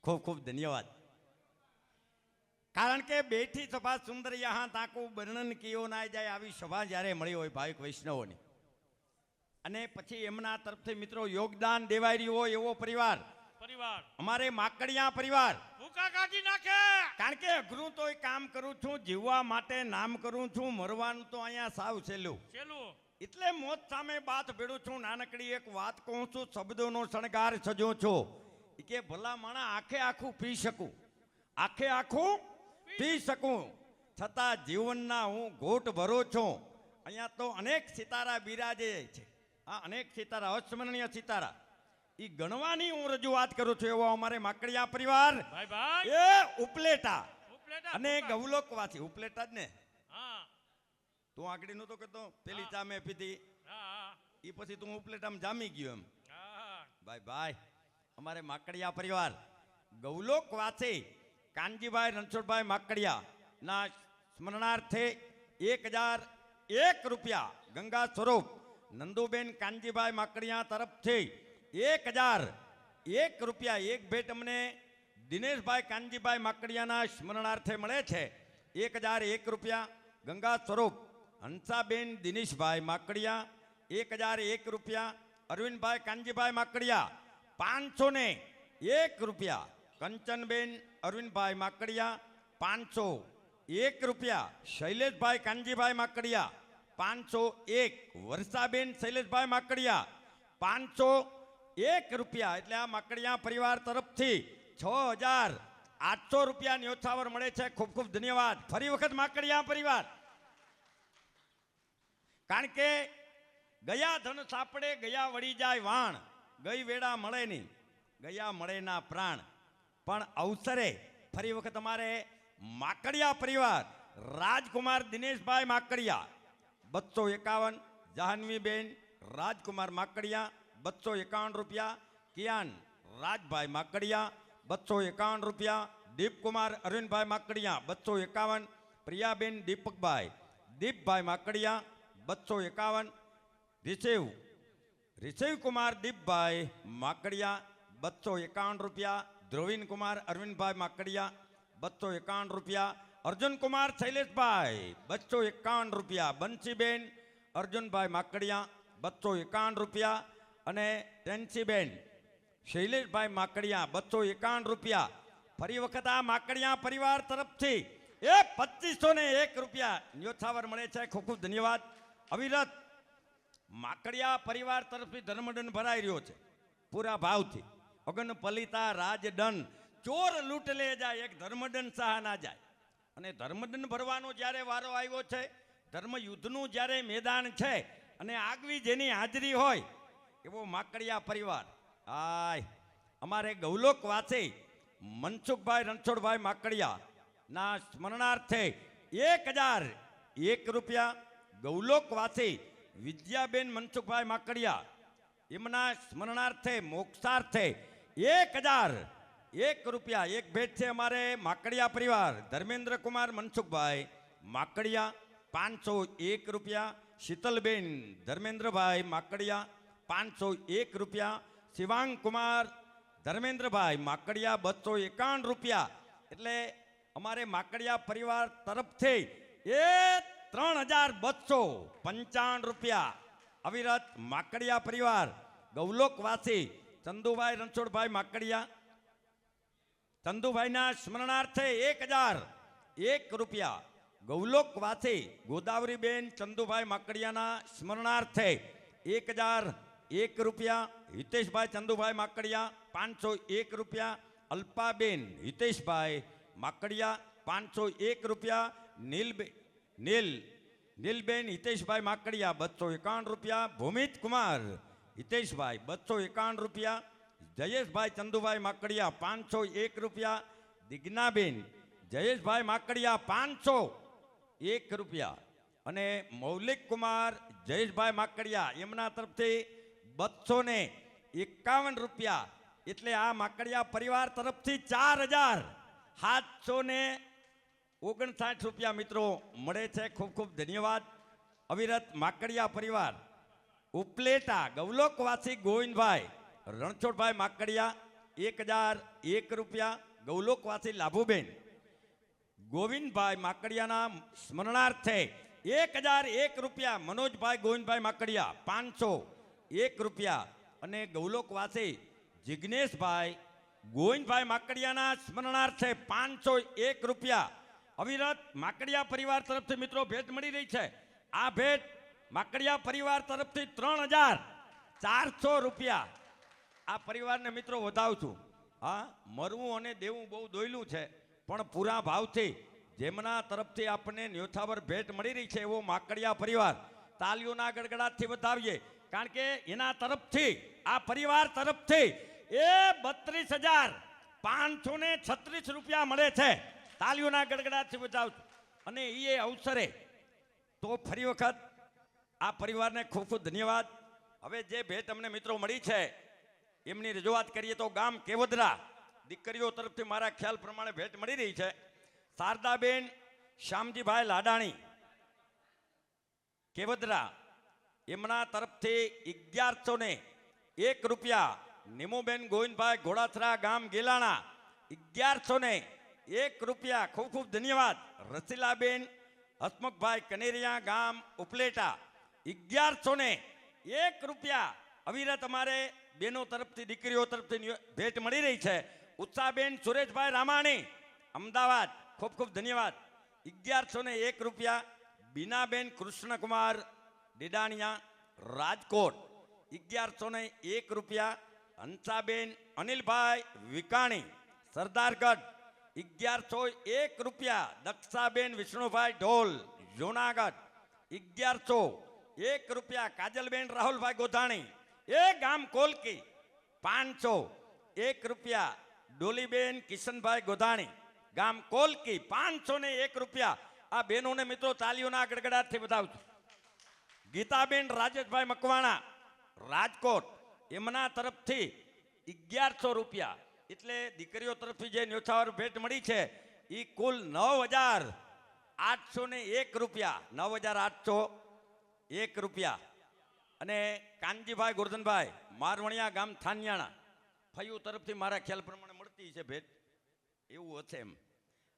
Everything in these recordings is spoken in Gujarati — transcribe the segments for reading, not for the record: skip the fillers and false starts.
ખૂબ ખૂબ ધન્યવાદ. કારણ કે બેઠી સભા સુંદર યહાં તાકું વર્ણન કિયો ના જાય આવી સભા જ્યારે મળી હોય ભાવિક વૈષ્ણવોની, અને પછી એમના તરફથી મિત્રો યોગદાન દેવાઈ રહ્યું હોય એવો પરિવાર અમારે માકડિયા પરિવાર ભૂકા કાઢી નાખે. કારણ કે અઘરું તો કામ કરું છું, જીવવા માટે નામ કરું છું, મરવાનું તો અહીંયા સાવ છેલ્લું. એટલે મોત સામે બાત ભેડું છું. નાનકડી એક વાત કહું છું, શબ્દોનો શણગાર સજો છો કે ભલા માણા આખે આખું પી શકું, આખે આખું પી શકું, છતાં જીવનના હું ઘોટ ભરો છું. અહીંયા તો અનેક સિતારા બિરાજે છે, હા અનેક સિતારા, અસ્મરણીય સિતારા, એ ગણવાની હું રજૂઆત કરું છું. એવો અમારે માકડિયા પરિવાર એ ઉપલેટા અને ગૌલોકવાસી. ઉપલેટા જ ને? તું આગળ નું તો કહેતો પેલી ચા મેં પીધી એ પછી તું ઉપલેટામાં જામી ગયો એમ. ભાઈ ભાઈ અમારે માકડિયા પરિવાર ગૌલોકવાસી કાનજીભાઈ રણછોડભાઈ માકડિયા ના સ્મરણાર્થે 1001 રૂપિયા ગંગા સ્વરૂપ નંદુબેન કાનજીભાઈ માકડિયા તરફથી 1001 રૂપિયા એક ભેટ અમને દિનેશભાઈ કાનજીભાઈ માકડિયાના સ્મરણાર્થે મળે છે. 1001 રૂપિયા ગંગા સ્વરૂપ હંસાબેન દિનેશભાઈ માકડિયા, 1001 રૂપિયા અરવિંદભાઈ કાનજીભાઈ માકડિયા, 501 રૂપિયા કંચનબેન અરવિંદભાઈ માકડિયા, 501 રૂપિયા શૈલેષભાઈ કાનજીભાઈ માકડિયા, 501 વર્ષાબેન શૈલેષભાઈ માકડિયા, 501 રૂપિયા. એટલે આ માકડિયા પરિવાર તરફથી 6800 રૂપિયા ન્યોછાવર મળે છે. ખૂબ ખૂબ ધન્યવાદ ફરી વખત માકડિયા પરિવાર. કારણ કે ગયા ધન સાપડે ગયા વળી જાય વાણ, ગઈ વેડા મળે નહીં ગયા મળે ના પ્રાણ. પણ અવસરે ફરી વખત અમારે માકડિયા પરિવાર રાજકુમાર દિનેશભાઈ માકડિયા 251, જાહ્નવીબેન રાજકુમાર માકડિયા 251 રૂપિયા, કિયાન રાજભાઈ માકડિયા 251 રૂપિયા, દીપકુમાર અરવિંદભાઈ માકડિયા 251, પ્રિયાબેન દીપકભાઈ દીપભાઈ માકડિયા 251, રિષિવ કુમાર દીપભાઈ માકડિયા 251 રૂપિયા, ધ્રુવીન કુમાર અરવિંદભાઈ માકડિયા 251 રૂપિયા, અર્જુન કુમાર શૈલેષભાઈ 251 રૂપિયા, બંસીબેન અર્જુનભાઈ માકડિયા 251 રૂપિયા, અને ટેન્સીબેન શૈલેષભાઈ માકડિયા 251 રૂપિયા. ફરી વખત આ માકડિયા પરિવાર તરફથી 2501 રૂપિયા ન્યોછાવર મળે છે. ખૂબ ખૂબ ધન્યવાદ. અવિરત માકડિયા પરિવાર તરફથી ધર્મદંડ ભરાઈ રહ્યો છે પૂરા ભાવથી. અગન પલિતા રાજદંડ ચોર લૂંટ લે જાય, એક ધર્મદંડ સહા ના જાય. અને ધર્મદંડ ભરવાનો જ્યારે વારો આવ્યો છે, ધર્મ યુદ્ધનું જ્યારે મેદાન છે અને આગવી જેની હાજરી હોય એવો માકડિયા પરિવાર. હાય અમારે ગૌલોકવાસી મનસુખભાઈ રણછોડભાઈ માકડિયા ના સ્મરણાર્થે 1001 રૂપિયા, ગૌલોકવાસી વિદ્યાબેન મનસુખભાઈ માકડિયા એમના સ્મરણાર્થે મોક્ષાર્થે 1001 રૂપિયા એક ભેટ છે. અમારે માકડિયા પરિવાર ધર્મેન્દ્ર કુમાર મનસુખભાઈ માકડિયા 501 રૂપિયા, શીતલબેન ધર્મેન્દ્રભાઈ માકડિયા 501 રૂપિયા, શિવાંગ કુમાર ધર્મેન્દ્રભાઈ માકડિયા 251 રૂપિયા. એટલે અમારે માકડિયા પરિવાર તરફથી 3255 રૂપિયા અવિરત માકડિયા પરિવાર ગૌલોકવાસી ચંદુભાઈ રણછોડભાઈ માકડિયા ચંદુભાઈના સ્મરણાર્થે 1001 રૂપિયા, ગૌલોકવાસી ગોદાવરીબેન ચંદુભાઈ માકડિયાના સ્મરણાર્થે 1001 રૂપિયા, હિતેશભાઈ ચંદુભાઈ માકડિયા 501 રૂપિયા, અલ્પાબેન હિતેશભાઈ માકડિયા 501 રૂપિયા, નીલબેન હિતેશભાઈ માકડિયા 251 રૂપિયા, ભૂમિત કુમાર હિતેશભાઈ 251 રૂપિયા, જયેશભાઈ ચંદુભાઈ માકડિયા 501 રૂપિયા, દિગ્નાબેન જયેશભાઈ માકડિયા 501 રૂપિયા, અને મૌલિક કુમાર જયેશભાઈ માકડિયા એમના તરફથી 251 રૂપિયા. એટલે આ માકડિયા પરિવાર તરફથી 4759 રૂપિયા મિત્રો મળે છે. ખૂબ ખૂબ ધન્યવાદ. અવિરત માકડિયા પરિવાર ઉપલેટા ગૌલોકવાસી ગોવિંદભાઈ રણછોડભાઈ માકડિયા 1001 રૂપિયા ગૌલોકવાસી લાભુબેન ગોવિંદભાઈ માકડિયાના સ્મરણાર્થે 1001 રૂપિયા મનોજભાઈ ગોવિંદભાઈ માકડિયા 501 રૂપિયા અને ગૌલોકવાસી જિગ્નેશભાઈ ગોવિંદભાઈ માકડિયાના સ્મરણાર્થે 501 રૂપિયા અવિરત માકડિયા પરિવાર તરફથી મિત્રો ભેટ મળી રહી છે. આ ભેટ માકડિયા પરિવાર તરફથી 3400 રૂપિયા આ પરિવારને મિત્રો વધાવું છું. હા, મરવું અને દેવું બહુ દોયલું છે, પણ પૂરા ભાવથી જેમના તરફથી આપણને ન્યોછાવર ભેટ મળી રહી છે એવો માકડિયા પરિવાર તાલીઓના ગડગડાટથી વધાવીએ, કારણ કે એના તરફથી આ પરિવાર તરફથી એ 32,536 રૂપિયા મળે છે. તાલીઓના ગડગડાટથી વધાવું છું. અને એ અવસરે તો ફરી વખત આ પરિવારને ખૂબ ખૂબ ધન્યવાદ. હવે જે ભેટ અમને મિત્રો મળી છે એમની રજૂઆત કરીએ તો ગામ કેવદરા દીકરીઓ તરફથી મારા ખ્યાલ પ્રમાણે ભેટ મળી રહી છે. શારદાબેન શ્યામજીભાઈ લાડાણી કેવદરા એમના તરફથી 1101 રૂપિયા. નિમુબેન ગોવિંદભાઈ ઘોડાથરા ગામ ગેલાણા 1101 રૂપિયા. ખૂબ ખૂબ ધન્યવાદ. રસીલાબેન હસમુખભાઈ કનેરિયા ગામ ઉપલેટા 1101 રૂપિયા અવિરત અમારે બેનો તરફથી દીકરીઓ તરફથી ભેટ મળી રહી છે. ઉત્સાહબેન સુરેશભાઈ રામાણી અમદાવાદ ખૂબ ખૂબ ધન્યવાદ 1101 રૂપિયા. બીનાબેન કૃષ્ણકુમાર ડીડાણિયા રાજકોટ 1101 રૂપિયા. હંસાબેન અનિલભાઈ વિકાણી સરદારગઢ 1101 રૂપિયા. દક્ષાબેન વિષ્ણુભાઈ ઢોલ જૂનાગઢ 1101 રૂપિયા. કાજલબેન રાહુલભાઈ ગોધાણી એ ગામ કોલકી 501 રૂપિયા. ડોલીબેન કિશનભાઈ ગોધાણી ગામ કોલકી 501 રૂપિયા. આ બહેનોને મિત્રો તાલીઓના ગડગડાટથી વધાવું છું. ગીતાબેન રાજેશભાઈ મકવાણા રાજકોટ એમના તરફથી 1100 રૂપિયા. એટલે દીકરીઓ તરફથી જે ન્યોછાવર ભેટ મળી છે એ કુલ 9,801 રૂપિયા. 9,801 રૂપિયા. અને કાનજીભાઈ ગોરધનભાઈ મારવણિયા ગામ થાનિયાણા ફયું તરફથી મારા ખ્યાલ પ્રમાણે મળતી છે ભેટ, એવું હશે એમ.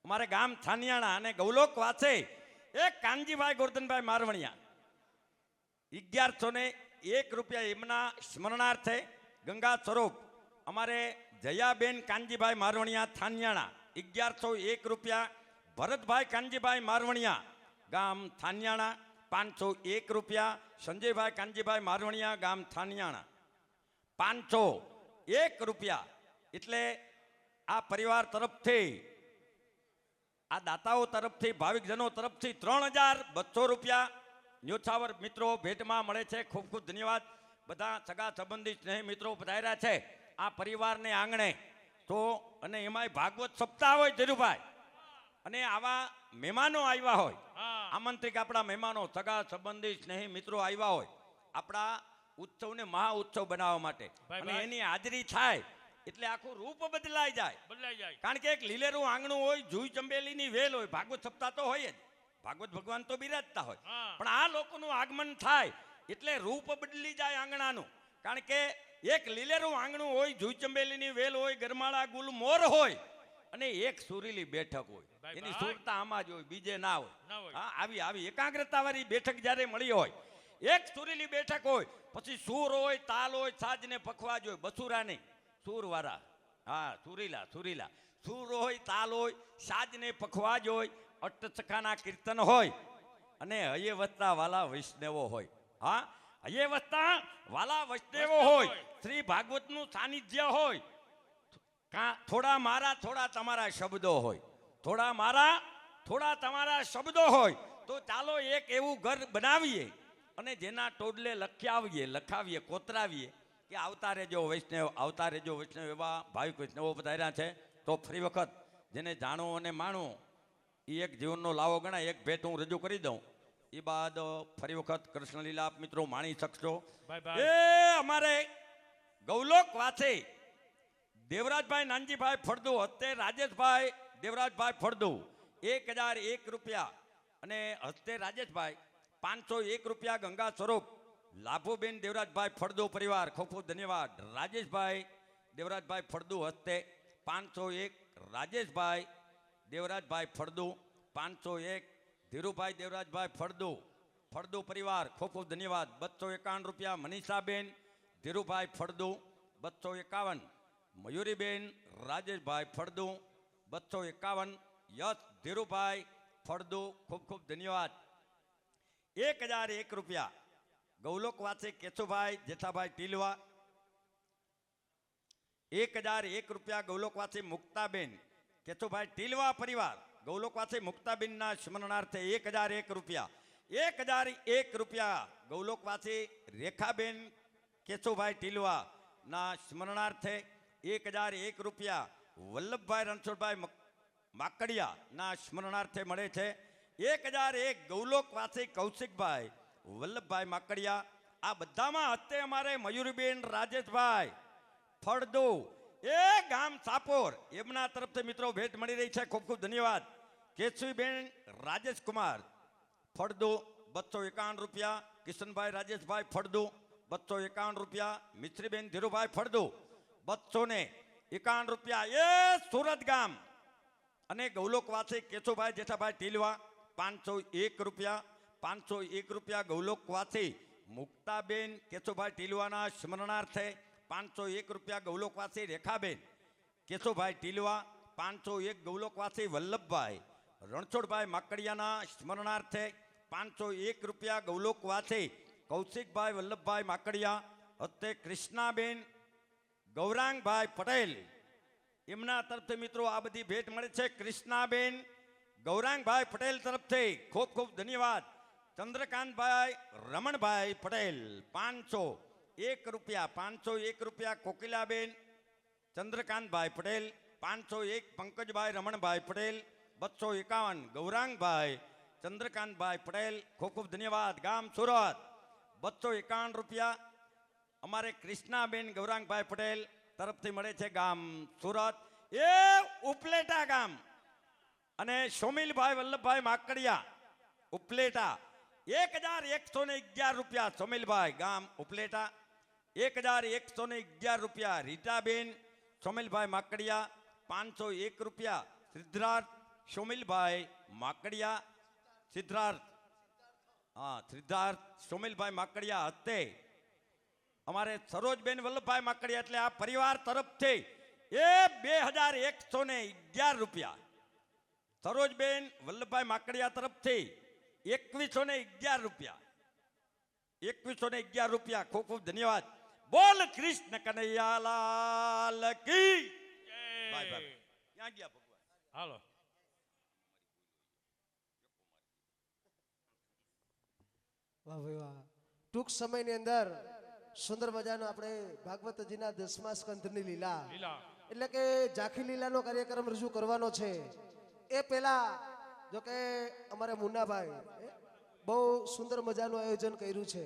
અમારે ગામ થાનિયાણા અને ગૌલોક વાસે એ કાનજીભાઈ ગોરધનભાઈ મારવણિયા 1101 રૂપિયા એમના સ્મરણાર્થે ગંગા સ્વરૂપ અમારે જયાબેન કાનજીભાઈ મારવણિયા થાનિયાણા 1101 રૂપિયા. ભરતભાઈ કાનજીભાઈ મારવણિયા ગામ થાનિયાણા 501 રૂપિયા. સંજયભાઈ કાનજીભાઈ મારવણિયા ગામ થાનિયાણા 501 રૂપિયા. એટલે આ પરિવાર તરફથી આ દાતાઓ તરફથી ભાવિકજનો તરફથી 3,200 રૂપિયા ન્યોછાવર મિત્રો ભેટમાં મળે છે. ખૂબ ખૂબ ધન્યવાદ. બધા સગા સંબંધી સ્નેહી મિત્રો પધાર્યા છે આ પરિવારને આંગણે. તો અને એમાંય ભાગવત સપ્તાહ હોય ધીરુભાઈ, અને આવા મહેમાનો આવ્યા હોય, આમંત્રિત આપણા મહેમાનો સગા સંબંધી સ્નેહી મિત્રો આવ્યા હોય આપણા ઉત્સવને મહા ઉત્સવ બનાવવા માટે, અને એની હાજરી થાય એટલે આખું રૂપ બદલાઈ જાય. કારણ કે એક લીલેરું આંગણું હોય, જુઈ ચંબેલીની વેલ હોય, ભાગવત સપ્તાહ તો હોય જ, ભાગવત ભગવાન તો બિરાજતા હોય, પણ આ લોકોનું આગમન થાય એટલે રૂપ બદલી જાય આંગણાનું. કારણ કે એક લીલેરું આંગણું હોય, જુઈ ચંબેલીની વેલ હોય, ગરમાળા ગુલ મોર હોય, અને એક સુરીલી બેઠક હોય. એની સુરતા આમાં જ હોય, બીજે ના હોય. હા, આવી એકાગ્રતા વાળી બેઠક જ્યારે મળી હોય, એક સુરીલી બેઠક હોય, પછી સૂર હોય, તાલ હોય, સાજને પખવાજ હોય, બસુરા નહીં, સૂરવાળા. હા, સુરીલા સૂર હોય, તાલ હોય, સાજને પખવાજ હોય, અષ્ટસખાના કીર્તન હોય, અને હયે વસતા વાલા વૈષ્ણવો હોય. હા, હયે વસતા વાલા વૈષ્ણવો હોય, શ્રી ભાગવતનું સાનિધ્ય હોય. થોડા મારા થોડા તમારા શબ્દો હોય, થોડા મારા થોડા તમારા શબ્દો હોય. તો ચાલો એક એવું ઘર બનાવીએ અને જેના ટોડલે લખાવીએ, કોતરાવીએ કે આવતા રહેજો વૈષ્ણવ, આવતા રહેજો વૈષ્ણવ. એવા ભાવિક વૈષ્ણવો પધાર્યા છે. તો ફરી વખત જેને જાણો અને માણો એ એક જીવનનો લાવો ગણાય. એક ભેટ હું રજૂ કરી દઉં, એ બાદ ફરી વખત કૃષ્ણલીલા આપ મિત્રો માણી શકશો. એ અમારે ગૌલોક વાસે દેવરાજભાઈ નાનજીભાઈ ફળદુ, હસ્તે રાજેશભાઈ દેવરાજભાઈ ફળદુ 1,001 રૂપિયા. અને હસ્તે રાજેશભાઈ 501 રૂપિયા. ગંગા સ્વરૂપ લાભુબેન દેવરાજભાઈ ફળદુ પરિવાર ખૂબ ખૂબ ધન્યવાદ. રાજેશભાઈ દેવરાજભાઈ ફળદુ હસ્તે 501, રાજેશભાઈ દેવરાજભાઈ ફળદુ 501, ધીરુભાઈ દેવરાજભાઈ ફળદુ પરિવાર ખૂબ ખૂબ ધન્યવાદ 251 રૂપિયા, મનીષાબેન ધીરુભાઈ ફળદુ 251, મયુરીબેન રાજેશભાઈ ફળદુ 251, યશ ધીરુભાઈ ફળદુ ખૂબ ખૂબ ધન્યવાદ 1001 રૂપિયા, ગૌલોકવાસી કેશુભાઈ જેઠાભાઈ ટીલવા 1001 રૂપિયા, ગૌલોકવાસી મુક્તાબેન કેશુભાઈ ટીલવા પરિવાર ગૌલોકવાસી મુક્તાબેનના સ્મરણાર્થે 1001 રૂપિયા, 1001 રૂપિયા, ગૌલોકવાસી રેખાબેન કેશુભાઈ ટીલવા ના સ્મરણાર્થે 1001 રૂપિયા, વલ્લભભાઈ રણછોડભાઈ માકડિયા ના સ્મરણાર્થે મળે છે 1001, ગૌલોકવાસી કૌશિકભાઈ વલ્લભભાઈ માકડિયા. આ બધામાં હસ્તે અમારે મયુરીબેન રાજેશભાઈ ફળદુ એ ગામ સાપોર એમના તરફથી મિત્રો ભેટ મળી રહી છે, ખૂબ ખૂબ ધન્યવાદ. કેશવીબેન રાજેશકુમાર ફળદુ 251 રૂપિયા, કિશનભાઈ રાજેશભાઈ ફળદુ 251 રૂપિયા, મિશ્રીબેન ધીરુભાઈ ફળદુ 251 રૂપિયા. એ સુરત ગામ અને ગૌલોકવાસી કેશુભાઈ જેઠાભાઈ ટીલવા 501 રૂપિયા, 501 રૂપિયા, ગૌલોકવાસી મુક્તાબેન કેશુભાઈ ટીલવાના સ્મરણાર્થે 501 રૂપિયા, ગૌલોકવાસી રેખાબેન કેશુભાઈ ટીલવા 501, ગૌલોકવાસી વલ્લભભાઈ રણછોડભાઈ માકડિયાના સ્મરણાર્થે 501 રૂપિયા, ગૌલોકવાસી કૌશિકભાઈ વલ્લભભાઈ માકડિયા હસ્તે કૃષ્ણાબેન ગૌરાંગભાઈ પટેલ એમના તરફથી મિત્રો આ બધી ભેટ મળે છે. કૃષ્ણાબેન ગૌરાંગભાઈ પટેલ તરફથી ખૂબ ખૂબ ધન્યવાદ. ચંદ્રકાંતભાઈ રમણભાઈ પટેલ 501 રૂપિયા, 501 રૂપિયા, કોકિલાબેન ચંદ્રકાંતભાઈ પટેલ 501, પંકજભાઈ રમણભાઈ પટેલ 251, ગૌરાંગભાઈ ચંદ્રકાંતભાઈ પટેલ ખૂબ ખૂબ ધન્યવાદ. ગામ સુરત 251 રૂપિયા અમારે કૃષ્ણાબેન ગૌરાંગભાઈ પટેલ તરફથી મળે છે ગામ સુરત. એ ઉપલેટા ગામ અને સોમિલભાઈ વલ્લભભાઈ માકડિયા ઉપલેટા 1111 રૂપિયા, સોમિલભાઈ ગામ ઉપલેટા 1111 રૂપિયા, રીટાબેન સોમિલભાઈ માકડિયા 501 રૂપિયા, સિદ્ધાર્થ સોમિલભાઈ માકડિયા સિદ્ધાર્થ સોમિલભાઈ માકડિયા હસ્તે અમારે સરોજબેન વલ્લભભાઈ માકડિયા એટલે આ પરિવાર તરફથી એ 2111 રૂપિયા, સરોજબેન વલ્લભભાઈ માકડિયા તરફથી 2111 રૂપિયા, 2111 રૂપિયા, ખૂબ ખૂબ ધન્યવાદ. બોલ કૃષ્ણ કનૈયાલાલ કી બાય બાય. ક્યાં ગયા ભગવાન? હાલો વાહ ભાઈ વાહ. ટૂંક સમયની અંદર સુંદર મજાનો આપણે ભાગવતજીના 10મા સ્કંધની લીલા એટલે કે ઝાંખી લીલાનો કાર્યક્રમ રજૂ કરવાનો છે. એ પહેલા જો કે અમારે મુન્નાભાઈ બહુ સુંદર મજાનું આયોજન કર્યું છે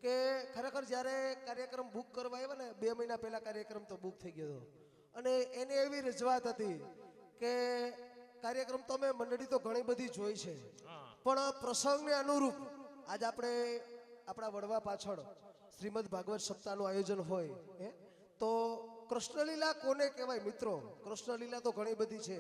કે ખરેખર જ્યારે કાર્યક્રમ બુક કરવા આવ્યા ને 2 મહિના પહેલા કાર્યક્રમ તો બુક થઈ ગયો હતો અને એને એવી રજૂઆત હતી કે કાર્યક્રમ તો અમે મંડળી તો ઘણી બધી જોઈ છે પણ પ્રસંગને અનુરૂપ આજ આપણે આપણા વડવા પાછળ શ્રીમદ ભાગવત સપ્તાહનું આયોજન હોય તો કૃષ્ણલીલા કોને કહેવાય મિત્રો? કૃષ્ણલીલા તો ઘણી બધી છે,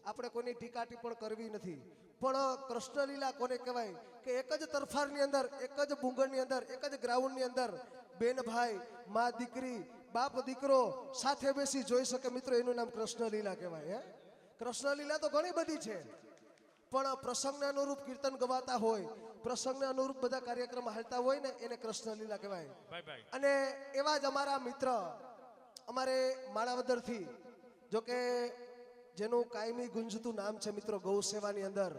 આપણે કોઈની ટીકા ટિપ્પણ કરવી નથી, પણ કૃષ્ણલીલા કોને કહેવાય કે એક જ તરફારની અંદર, એક જ બુંગરની અંદર, એક જ ગ્રાઉન્ડની અંદર બેન ભાઈ, મા દીકરી, બાપ દીકરો સાથે બેસી જોઈ શકે મિત્રો, એનું નામ કૃષ્ણલીલા કહેવાય. કૃષ્ણલીલા તો ઘણી બધી છે પણ પ્રસંગને અનુરૂપ કીર્તન ગવાતા હોય, પ્રસંગને અનુરૂપ બધા કાર્યક્રમ હાલતા હોય ને એને કૃષ્ણલીલા કહેવાય. અને એવા જ અમારા મિત્ર અમારે માણાવદરથી જો કે જેનું કાયમી ગુંજતું નામ છે મિત્રો ગૌ સેવાની અંદર,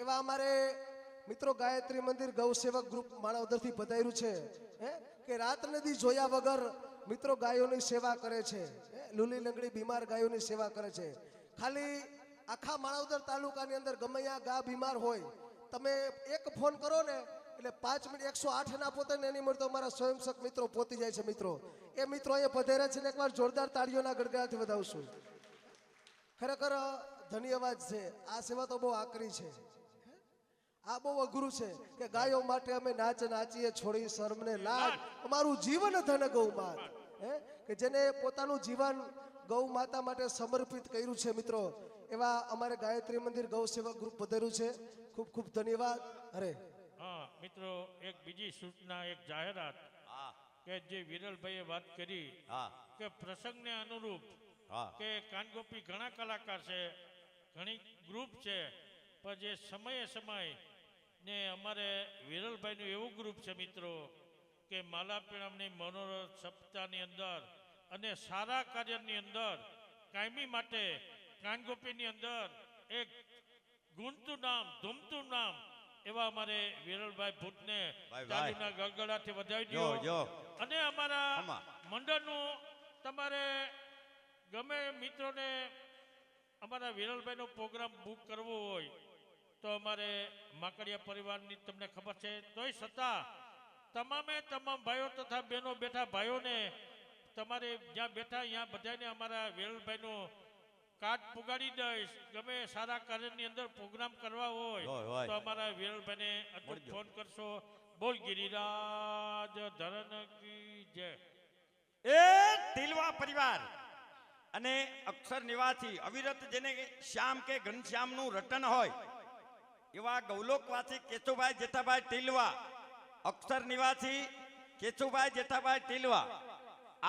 એવા અમારે મિત્રો ગાયત્રી મંદિર ગૌ સેવક ગ્રુપ માણાવદરથી પધાર્યું છે કે રાત નદી જોયા વગર મિત્રો ગાયોની સેવા કરે છે, લૂલી લંગડી બીમાર ગાયોની સેવા કરે છે. ખાલી આખા માણાવદર તાલુકાની અંદર ગમે ત્યાં ગા બીમાર હોય તમે એક ફોન કરો ને એટલે 5 મિનિટ 108 ના પોતે ને એની મળે તો અમારા સ્વયંસેવક મિત્રો પહોંચી જાય છે. મિત્રો એ મિત્રો અહીંયા પધાર્યા છે ને એકવાર જોરદાર તાળીઓના ગડગડાટથી વધાવશું. ખરેખર ધન્યવાદ છે. આ સેવા તો બહુ આકરી છે, આ બહુ અઘરું છે કે ગાયો માટે અમે નાચીએ છોડી શરમને લાજ, અમારું જીવન ધન ગૌ માત. કે જેને પોતાનું જીવન ગૌ માતા માટે સમર્પિત કર્યું છે મિત્રો, એવા અમારે ગાયત્રી મંદિર ગૌ સેવા ગ્રુપ પધાર્યું છે. ખૂબ ખૂબ ધન્યવાદ. અરે હા મિત્રો, એક બીજી સૂચના, એક જાહેરાત હા કે જે વિરલભાઈએ વાત કરી હા કે પ્રસંગને અનુરૂપ હા કે કાનગોપી ઘણા કલાકાર છે, ઘણી ગ્રુપ છે, પણ જે સમયે સમય ને અમારે વિરલભાઈનું એવું ગ્રુપ છે મિત્રો કે માલાપીણામની મનોરથ સપ્તાહની અંદર અને સારા કાર્યની અંદર કાયમી માટે કાનગોપીની અંદર એક ગુંજતું નામ, ધૂમતું નામ એવા અમારે વિરલભાઈ ભૂતને ભાઈ, ચાલુના ગળગળાથી વધાવી જો, દો. જો. અને અમારા આમાં. મંડળનું તમારે ગમે મિત્રોને અમારા વિરલભાઈનો પ્રોગ્રામ બુક કરવો હોય તો અમારે માકડિયા પરિવારની તમને ખબર છે, તોય છતાં તમામે તમામ ભાઈઓ તથા બહેનો બેઠા ભાઈઓને તમારે જ્યાં બેઠા અહીંયા બધાને અમારા વિરલભાઈનો કાર્ડ પુગાડી દઈશ. ગમે સારા કાર્યની અંદર પ્રોગ્રામ કરવા હોય, હોય હોય. તો અમારા વિરલભાઈને અચૂક મળજો. ફોન કરશો. બોલ ગિરિરાજ ધરન કી જય. એ તિલવા પરિવાર અને અક્ષર નિવાસી અવિરત જેને શ્યામ કે ઘનશ્યામનું રટન હોય એવા ગૌલોકવાસી કેશુભાઈ જેઠાભાઈ ટીલવા, અક્ષર નિવાસી કેશુભાઈ જેઠાભાઈ ટીલવા,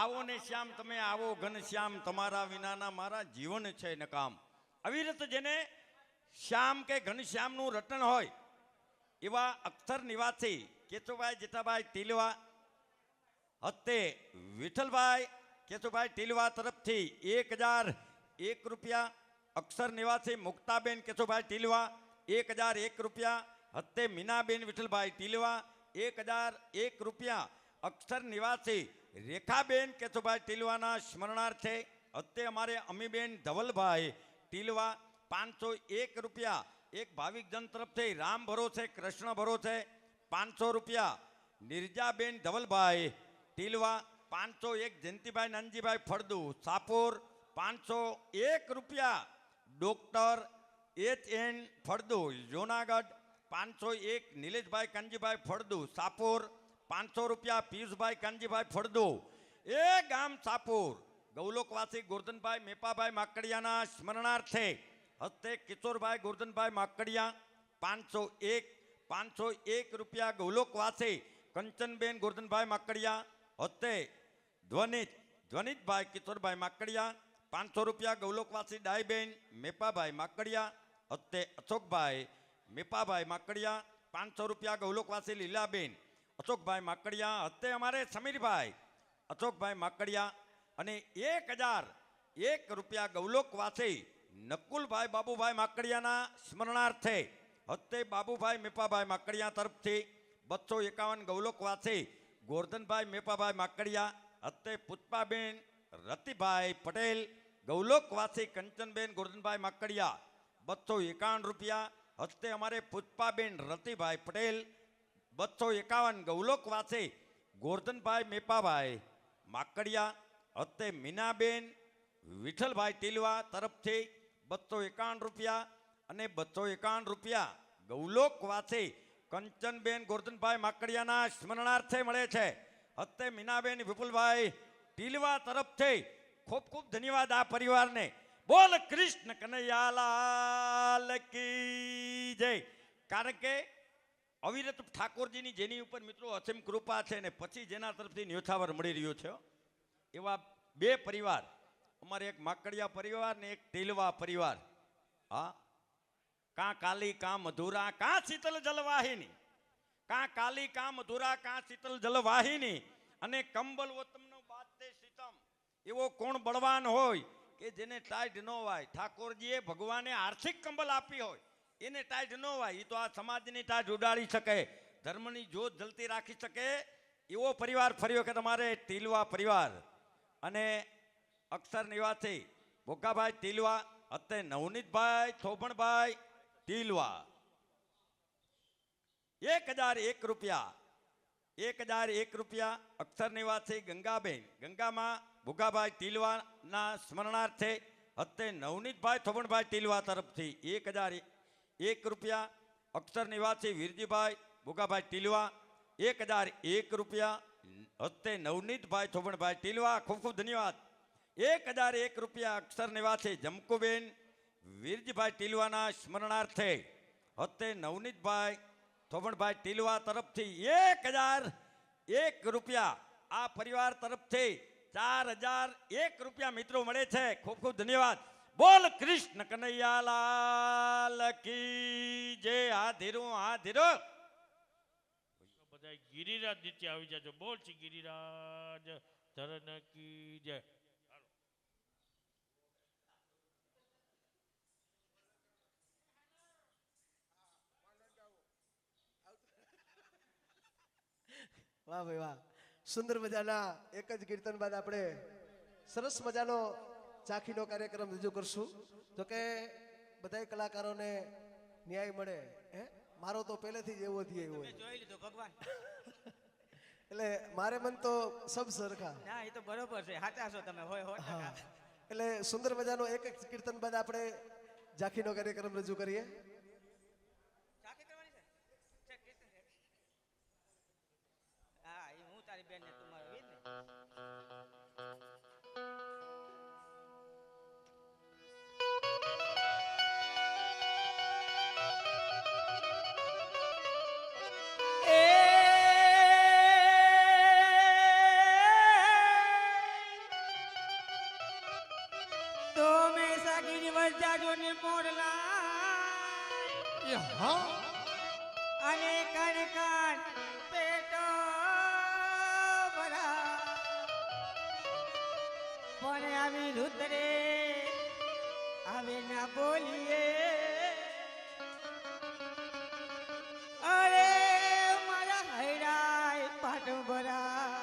આવો ને શ્યામ તમે આવો ઘનશ્યામ, તમારા વિનાના મારા જીવન છે નકામ. અવિરત જેને શ્યામ કે ઘનશ્યામનું રટન હોય એવા અક્ષર નિવાસી કેશુભાઈ જેઠાભાઈ ટીલવા હતે વિઠ્ઠલભાઈ કેશુભાઈ ટીલવા તરફથી 1001 રૂપિયા, અક્ષર નિવાસી મુક્તાબેન કેશુભાઈ ટીલવા 1001 રૂપિયા, હતે મીનાબેન વિઠ્ઠલભાઈ ટીલવા 1001 રૂપિયા, અક્ષર નિવાસી રેખાબેન કેશુભાઈ ટીલવાના સ્મરણાર્થે હતે અમારે અમીબેન ધવલભાઈ ટીલવા 501 રૂપિયા, એક ભાવિક જન તરફથી રામ ભરોસે કૃષ્ણ ભરોસે 500 રૂપિયા, નિર્જાબેન ધવલભાઈ ટીલવા 501, જયંતિભાઈ નાનજીભાઈ ફળદુ સાપોર 501 રૂપિયા, ડોક્ટર HN ફળદુ જૂનાગઢ 501, નિલેશભાઈ કાનજીભાઈ ફળદુ સાપોર 500 રૂપિયા, પિયુષભાઈ કાનજીભાઈ ફળદુ એ ગામ સાપોર, ગૌલોકવાસી ગોરધનભાઈ મેપાભાઈ માકડિયાના સ્મરણાર્થે હસ્તે કિશોરભાઈ ગોરધનભાઈ માકડિયા 501 રૂપિયા, ગૌલોકવાસી કંચનબેન ગોરધનભાઈ માકડિયા હસ્તે ધ્વનિતભાઈ કિશોરભાઈ માકડિયા 500 રૂપિયા, ગૌલોકવાસી ડાયબેન મેપાભાઈ માકડિયા હસ્તે અશોકભાઈ મેપાભાઈ માકડિયા 500 રૂપિયા, ગૌલોકવાસી લીલાબેન અશોકભાઈ માકડિયા હસ્તે અમારે સમીરભાઈ અશોકભાઈ માકડિયા અને 1001 રૂપિયા, ગૌલોકવાસી નકુલભાઈ બાબુભાઈ માકડિયાના સ્મરણાર્થે હસ્તે બાબુભાઈ મેપાભાઈ માકડિયા તરફથી 251, ગૌલોકવાસી ગોરધનભાઈ મેપાભાઈ માકડિયા હસ્તે પુષ્પાબેન રતિભાઈ પટેલ, ગૌલોકવાસી કંચનબેન ગોરધનભાઈ માકડિયા 251 રૂપિયા, હસ્તે અમારે પુષ્પાબેન રતિભાઈ પટેલ 251, ગૌલોકવાસી ગોરધનભાઈ મેપાભાઈ માકડિયા હસ્તે મીનાબેન વિઠ્ઠલભાઈ ટીલવા તરફથી 251 રૂપિયા અને 251 રૂપિયા ગૌલોકવાસી કંચનબેન ગોરધનભાઈ માકડિયાના સ્મરણાર્થે મળે છે. હસ્તે મીનાબેન વિપુલભાઈ ટીલવા તરફથી ખૂબ ખૂબ ધન્યવાદ આ પરિવારને. બોલ કૃષ્ણ કનૈયાલાલ કી જય. કારણ કે અવિરત ઠાકોરજીની જેની ઉપર મિત્રો અસીમ કૃપા છે ને પછી જેના તરફથી ન્યોછાવર મળી રહ્યો છે એવા બે પરિવાર, અમારે એક માકડિયા પરિવાર ને એક ટીલવા પરિવાર. હા, કાં કાલી કાં મધુરા કાં શીતલ જલવાહિની, કાં કાલી કાં મધુરા કાં શીતલ જલવાહિની, અને કંબલ વતમનો બાદ તે સીતમ. એવો કોણ બળવાન હોય કે જેને ટાઈટ ન હોય? ઠાકોરજીએ ભગવાને આર્થિક કંબલ આપી હોય એને ટાઈટ ન હોય, એ તો આ સમાજની ટાઈટ ઉડાડી શકે, ધર્મની જ્યોત જલતી રાખી શકે એવો પરિવાર ફરી વખત અમારે ટીલવા પરિવાર. અને અક્ષર નિવાસી ભોગાભાઈ ટીલવા હતે નવનીતભાઈ થોભણભાઈ ટીલવા 1001 રૂપિયા, 1001 રૂપિયા, અક્ષર નિવાસી ગંગાબેન ગંગામાં ભોગાભાઈ ટીલવાના સ્મરણાર્થે હતે નવનીતભાઈ થોભણભાઈ ટીલવા તરફથી 1001 રૂપિયા, અક્ષર નિવાસી વીરજીભાઈ ભોગાભાઈ ટીલવા 1001 રૂપિયા, હસ્તે નવનીતભાઈ થોબણભાઈ ટીલવા ખૂબ ખૂબ ધન્યવાદ. 1001 રૂપિયા અક્ષર નિવાસી જમકુબેન વીરજીભાઈ ટીલવાના સ્મરણાર્થે હસ્તે નવનીતભાઈ થોબણભાઈ ટીલવા તરફથી 1001 રૂપિયા આ પરિવાર તરફથી 4001 રૂપિયા મિત્રો મળે છે. ખૂબ ખૂબ ધન્યવાદ. બોલ કૃષ્ણ કનૈયાલાલ કી જય. આ ધીરું આ ધીરું. બધા ગિરિરાજ નીચે આવી જાજો. બોલ છે ગિરિરાજ ધરણ કી જય. વાહ ભાઈ વાહ, સુંદર મજાના એક જ કીર્તન બાદ આપણે સરસ મજાનો ચાખીનો કાર્યક્રમ રજૂ કરશું. જો કે બધાય કલાકારોને ન્યાય મળે. મારો તો પહેલેથી જ એવો થયો હોય જોઈ લીધું ભગવાન. એટલે મારે મન તો સબ સરખા. ના એ તો બરોબર છે, સાચા છો તમે. હોય હોય હા. એટલે સુંદર મજાનો એક એક કીર્તન બાદ આપણે ઝાંખીનો કાર્યક્રમ રજૂ કરીએ. ચાકી કરવાની છે? છે કીર્તન છે. હા એ હું તારી બેન ને તું મારો વીર ને. અને કણ કણ પેટો ભરા પણ આવી રુદ્રે આવે ના બોલીએ. અરે મારા હૈરાય પાટો ભરા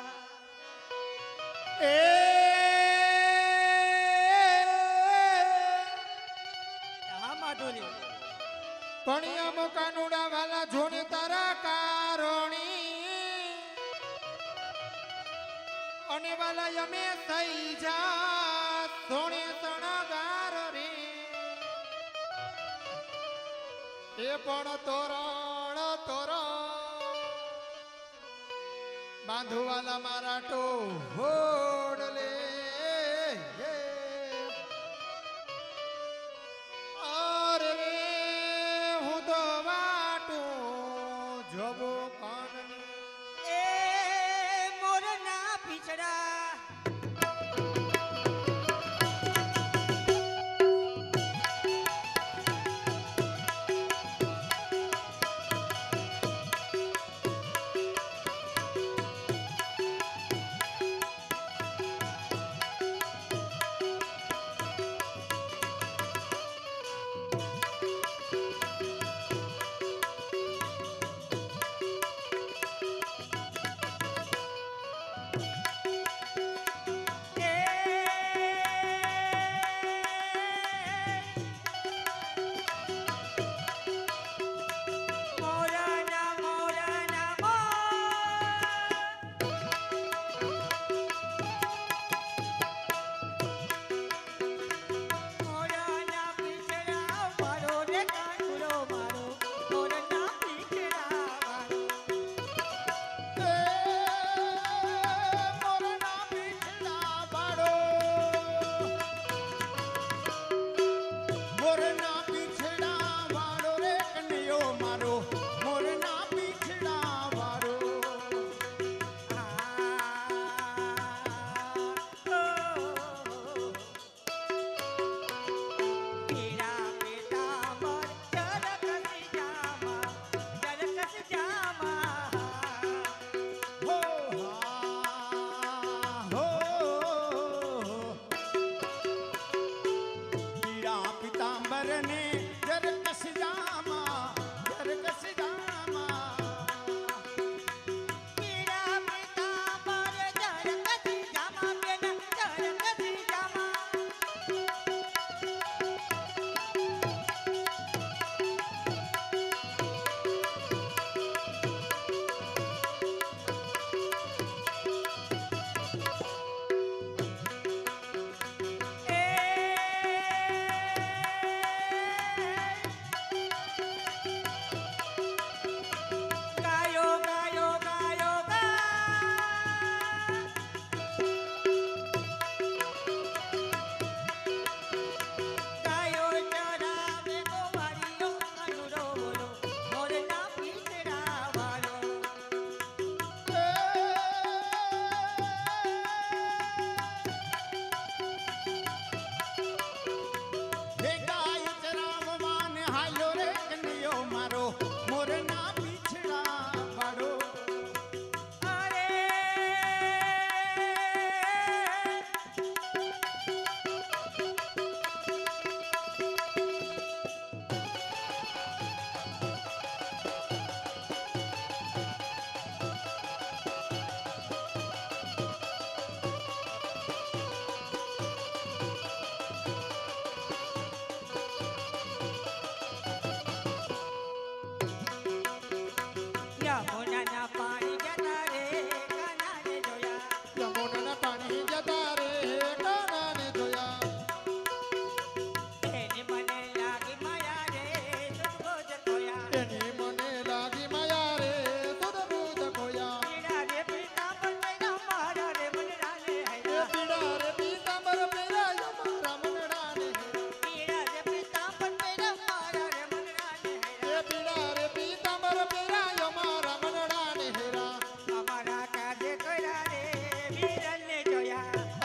હા માધુરી પણિયા મોકાનુડા વાલા જોને તારા કારણી અને વાલા યમે થઈ જા સોણે સણગાર રે એ પણ તોરણ બાંધવાલા મારા ટોળલે એ મોરના પીછડા અહીં જતા રે કાનાને જોયા એની મને લાગી માયા રે સુરભોજ કોયા એની મને લાગી માયા રે સુધબૂધ ખોયા પીડા રે પીતાંબર પહેર્યા મારા રે મનડાને એ હૈયા પીડા રે પીતાંબર પહેરાય મારા મનડાને પીડા રે પીતાંબર પહેર્યા મારા રે મનડાને એ હૈયા પીડા રે પીતાંબર પહેરાય મારા મનડાને હેરા અમારા કાજે કર્યા રે વિરલને જોયા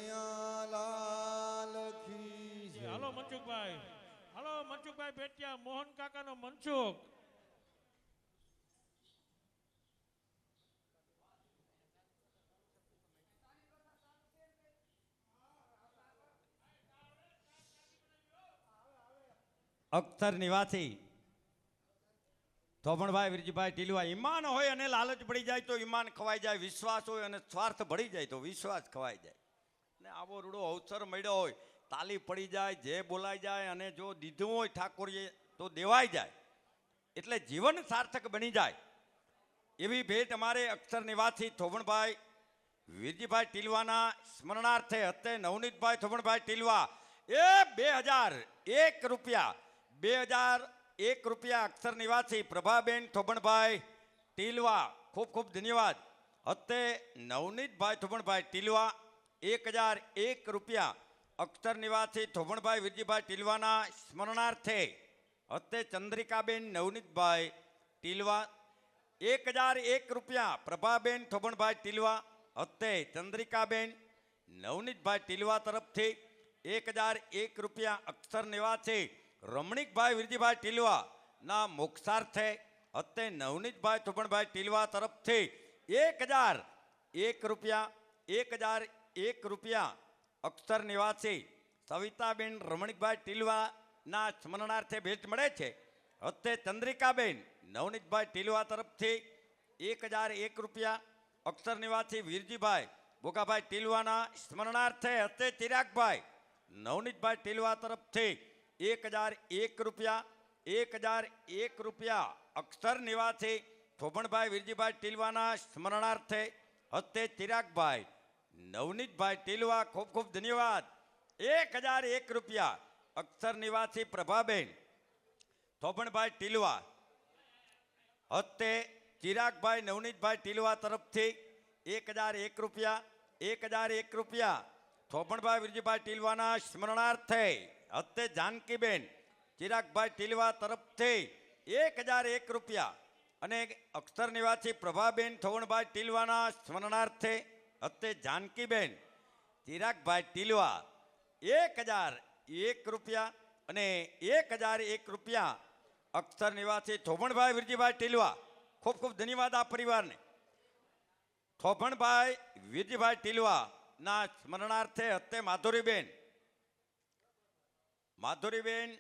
કનૈયા લાલ કી જય. હાલો મનસુખભાઈ, હાલો મનસુખભાઈ ભેટિયા, મોહન કાકાનો મનસુખ. અક્ષર નિવાસી ધોબણભાઈ વિરજીભાઈ ટીલવા. ઈમાન હોય અને લાલચ પડી જાય તો ઈમાન ખવાઈ જાય, વિશ્વાસ હોય અને સ્વાર્થ ભળી જાય તો વિશ્વાસ ખવાઈ જાય. અને આવો રૂડો અવસર મળ્યો હોય, તાલી પડી જાય, જે બોલાઈ જાય, અને જો દીધું હોય ઠાકોરીએ તો દેવાઈ જાય, એટલે જીવન સાર્થક બની જાય. એવી ભેટ અમારે અક્ષર નિવાસી થોબણભાઈ વીરજીભાઈ ટીલવાના સ્મરણાર્થે હતે નવનીતભાઈ થોબણભાઈ ટીલવા એ 2001 રૂપિયા 2001 રૂપિયા અક્ષર નિવાસી પ્રભાબેન થોબણભાઈ ટીલવા, ખૂબ ખૂબ ધન્યવાદ. હતે નવનીતભાઈ થોબણભાઈ ટીલવા 1001 રૂપિયા અક્ષર નિવાસી થોબણભાઈ વીરજીભાઈ ટીલવાના સ્મરણાર્થે હતે ચંદ્રિકાબેન નવનીતભાઈ ટીલવા 1001 રૂપિયા પ્રભાબેન થોબણભાઈ ટીલવા હતે ચંદ્રિકાબેન નવનીતભાઈ ટીલવા તરફથી 1001 રૂપિયા અક્ષર નિવાસી રમણીકભાઈ વિરજીભાઈ ટીલવા ના મોક્ષાર્થે હતે નવનીતભાઈ થોબણભાઈ ટીલવા તરફથી 1001 રૂપિયા 1001 રૂપિયા અક્ષર નિવાસી સવિતાબેન રમણીકભાઈ ટીલવા ના સ્મરણાર્થે ભેટ મળે છે. હતે ચંદ્રિકાબેન નવનીતભાઈ ટીલવા તરફથી 1001 રૂપિયા અક્ષર નિવાસી વીરજીભાઈ ભોગાભાઈ ટીલવાના સ્મરણાર્થે હતે ચિરાગભાઈ નવનીતભાઈ ટીલવા તરફથી 1001 રૂપિયા 1001 રૂપિયા અક્ષર નિવાસી થોબણભાઈ વીરજીભાઈ ટીલવાના સ્મરણાર્થે હતે ચિરાગભાઈ નવનીતભાઈ ટીલવા, ખૂબ ખૂબ ધન્યવાદ. 1001 રૂપિયા અક્ષર નિવાસી પ્રભાબેન થોબણભાઈ ટીલવા હતે ચિરાગભાઈ નવનીતભાઈ ટીલવા તરફથી 1001 રૂપિયા 1001 રૂપિયા થોબણભાઈ વિરજીભાઈ ટીલવાના સ્મરણાર્થે હતે જાનકીબેન ચિરાગભાઈ ટીલવા તરફથી 1001 રૂપિયા અને અક્ષર નિવાસી પ્રભાબેન થોબણભાઈ ટીલવાના સ્મરણાર્થે હતે જાનકીબેન ચિરાગભાઈ ટીલવા 1001 રૂપિયા અને 1001 રૂપિયા અક્ષર નિવાસી થોબણભાઈ વિરજીભાઈ ટીલવા. ખૂબ ખૂબ ધન્યવાદ આ પરિવારને. થોબણભાઈ વિરજીભાઈ ટીલવા ના સ્મરણાર્થે હતે માધુરીબેન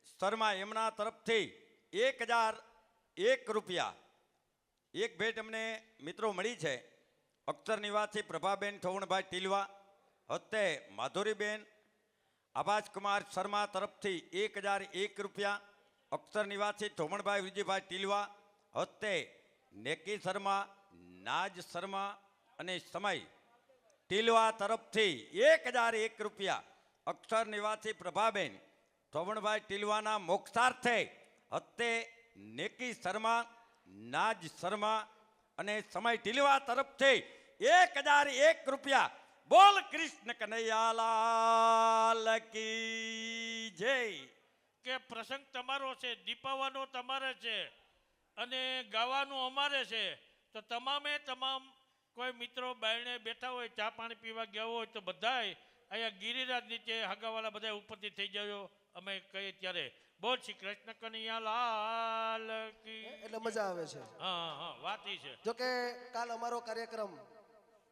શર્મા એમના તરફથી 1001 રૂપિયા એક ભેટ અમને મિત્રો મળી છે. અક્ષર નિવાસી પ્રભાબેન થોબણભાઈ ટીલવા હતે માધુરીબેન આભાસકુમાર શર્મા તરફથી 1001 રૂપિયા અક્ષર નિવાસી થોબણભાઈ વિરજીભાઈ ટીલવા હતે નેકી શર્મા, નાજ શર્મા અને સમય ટીલવા તરફથી 1001 રૂપિયા અક્ષર નિવાસી પ્રભાબેન થોબણભાઈ ટીલવાના મોક્ષાર્થે હતે નેકી શર્મા, નાજ શર્મા અને સમય ટીલવા તરફથી 1001 રૂપિયા. બોલ કૃષ્ણ કનૈયાલાલ કી જય. કે પ્રસંગ તમારો છે, દીપાવાનો તમારે છે અને ગાવાનું અમારે છે. તો તમામ કોઈ મિત્રો બાયણે બેઠા હોય, ચા પાણી પીવા ગયા હોય તો બધાય અહીંયા ગિરિરાજ નીચે હગાવાલા બધા ઉપરથી થઈ જાયો અમે કહીએ ત્યારે. બોલ શ્રી કૃષ્ણ કનૈયા લાલ કી. એટલે મજા આવે છે. હા હા વાત ઈ છે. જો કે કાલ અમારો કાર્યક્રમ,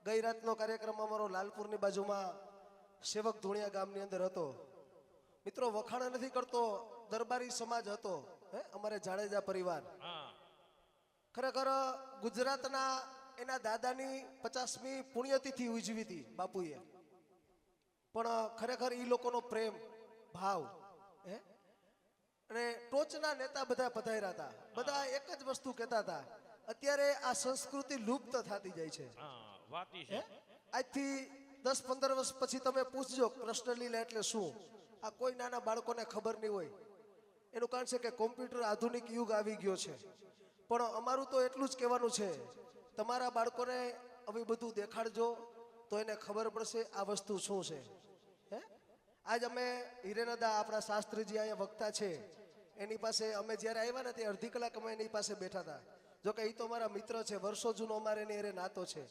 ગઈ રાતનો કાર્યક્રમ અમારો લાલપુરની બાજુમાં સેવક ધુણિયા ગામની અંદર હતો. મિત્રો વખાણ નથી કરતો, દરબારી સમાજ હતો, અમારે જાડેજા પરિવાર. હા ખરેખર ગુજરાતના એના દાદાની 50મી પુણ્યતિથિ ઉજવી હતી બાપુએ. પણ ખરેખર એ લોકોનો પ્રેમ ભાવ અને ટોચના નેતા બધા પધાર્યા હતા. બધા એક જ વસ્તુ કહેતા હતા, અત્યારે આ સંસ્કૃતિ લુપ્ત થતી જાય છે. હા વાત ઈ છે. આજથી 10-15 વર્ષ પછી તમે પૂછજો કૃષ્ણલીલા એટલે શું, આ કોઈ નાના બાળકોને ખબર નહીં હોય. એનું કારણ છે કે કોમ્પ્યુટર આધુનિક યુગ આવી ગયો છે. પણ અમારું તો એટલું જ કહેવાનું છે, તમારા બાળકોને હવે બધું દેખાડજો તો એને ખબર પડશે આ વસ્તુ શું છે. આજ અમે હિરેનદા આપણા શાસ્ત્રીજી અહીંયા વક્તા છે, એની પાસે અમે જ્યારે આવ્યા ને તે અડધી કલાક અમે એની પાસે બેઠા હતા. જોકે એ તો મારા મિત્ર છે, વર્ષો જૂનો અમારે એની અરે નાતો છે.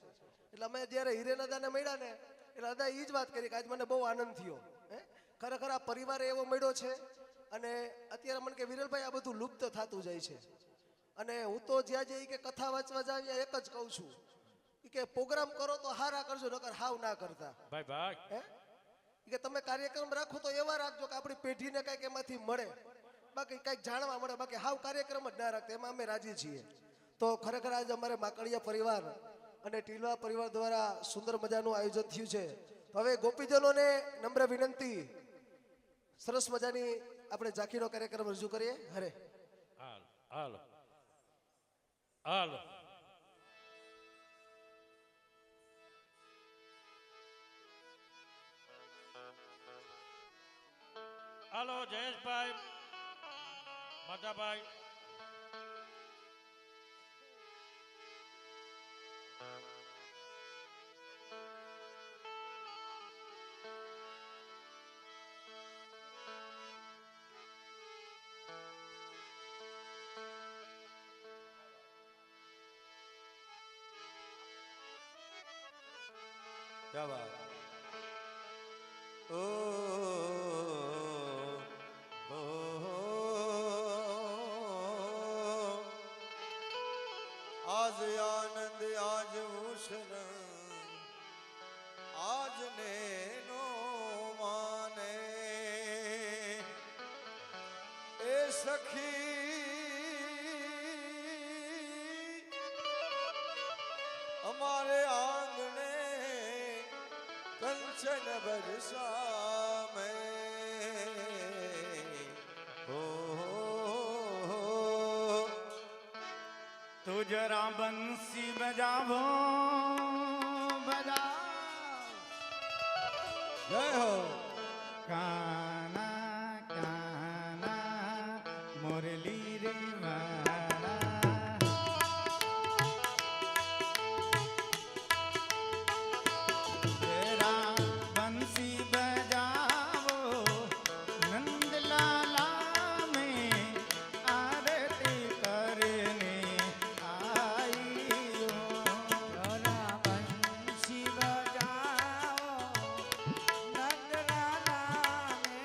એટલે અમે જ્યારે હિરેનદાને મળ્યા ને એટલે દાદા એ જ વાત કરી કે આજ મને બહુ આનંદ થયો. હે ખરેખર આ પરિવાર એવો મળ્યો છે. અને અત્યારે મને કે વિરલભાઈ આ બધું લુપ્ત થતું જાય છે. અને હું તો જ્યાં જઈ કે કથા વાંચવા જાવ ત્યાં એક જ કહું છું કે પ્રોગ્રામ કરો તો હારા કરજો, નકર હાવ ના કરતા. ભાઈ ભાઈ હે કે તમે કાર્યક્રમ રાખો તો એવા રાખજો કે આપણી પેઢીને કંઈક એમાંથી મળે, બાકી કંઈક જાણવા મળે. બાકી હાવ કાર્યક્રમ જ ના રાખતા, એમાં અમે રાજી છીએ. તો ખરેખર આજે અમારે માકડિયા પરિવાર અને ટીલવા પરિવાર દ્વારા સુંદર મજાનું આયોજન થયું છે. તો હવે ગોપીજનોને નમ્ર વિનંતી, સરસ મજાની આપણે ઝાંખીનો કાર્યક્રમ રજૂ કરીએ. હરે હાલ હાલ હાલ હાલો જયેશભાઈ, માધાભાઈ, क्या बात ओ, ओ, आज आनंद आज भूषण आज नैनो माने ए सखी हमारे आंगने कंचन बरसा में हो तो जरा बंसी बजावो बजा जय हो काना काना मुरली रे वाला जरा बंसी बजावो नंदलाला में आरती करने आई हो जरा बंसी बजाओ नंदलाला में